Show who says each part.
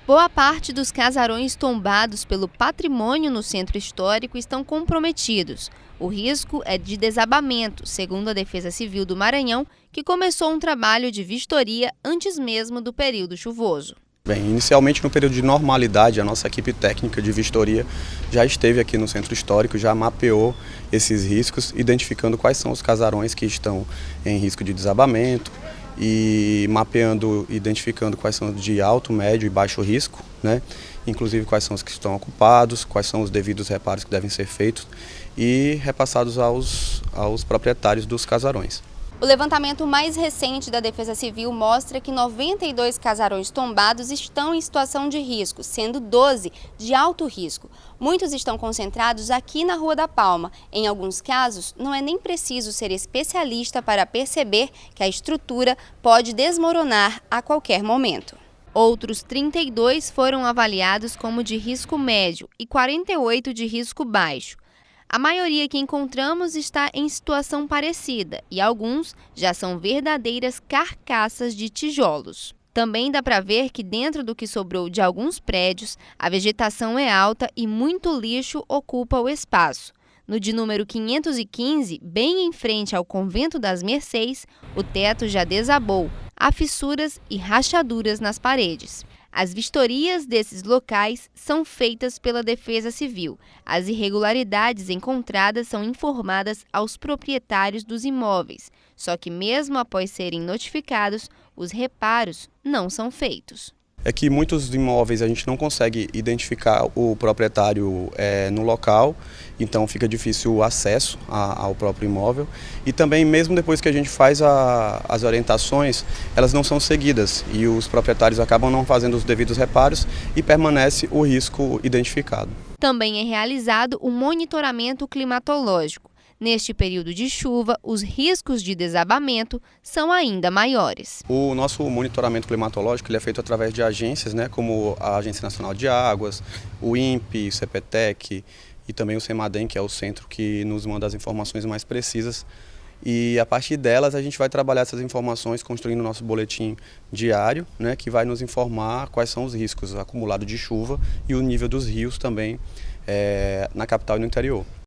Speaker 1: Boa parte dos casarões tombados pelo patrimônio no centro histórico estão comprometidos. O risco é de desabamento, segundo a Defesa Civil do Maranhão, que começou um trabalho de vistoria antes mesmo do período chuvoso.
Speaker 2: Bem, inicialmente no período de normalidade, a nossa equipe técnica de vistoria já esteve aqui no centro histórico, já mapeou esses riscos, identificando quais são os casarões que estão em risco de desabamento e identificando quais são de alto, médio e baixo risco, né? Inclusive quais são os que estão ocupados, quais são os devidos reparos que devem ser feitos e repassados aos proprietários dos casarões.
Speaker 1: O levantamento mais recente da Defesa Civil mostra que 92 casarões tombados estão em situação de risco, sendo 12 de alto risco. Muitos estão concentrados aqui na Rua da Palma. Em alguns casos, não é nem preciso ser especialista para perceber que a estrutura pode desmoronar a qualquer momento. Outros 32 foram avaliados como de risco médio e 48 de risco baixo. A maioria que encontramos está em situação parecida e alguns já são verdadeiras carcaças de tijolos. Também dá para ver que dentro do que sobrou de alguns prédios, a vegetação é alta e muito lixo ocupa o espaço. No de número 515, bem em frente ao Convento das Mercês, o teto já desabou, há fissuras e rachaduras nas paredes. As vistorias desses locais são feitas pela Defesa Civil. As irregularidades encontradas são informadas aos proprietários dos imóveis, só que mesmo após serem notificados, os reparos não são feitos.
Speaker 2: É que muitos imóveis a gente não consegue identificar o proprietário no local, então fica difícil o acesso ao próprio imóvel. E também, mesmo depois que a gente faz as orientações, elas não são seguidas e os proprietários acabam não fazendo os devidos reparos e permanece o risco identificado.
Speaker 1: Também é realizado o monitoramento climatológico. Neste período de chuva, os riscos de desabamento são ainda maiores.
Speaker 2: O nosso monitoramento climatológico ele é feito através de agências, né, como a Agência Nacional de Águas, o INPE, o CPTEC e também o CEMADEM, que é o centro que nos manda as informações mais precisas. E a partir delas a gente vai trabalhar essas informações construindo o nosso boletim diário, né, que vai nos informar quais são os riscos acumulados de chuva e o nível dos rios também na capital e no interior.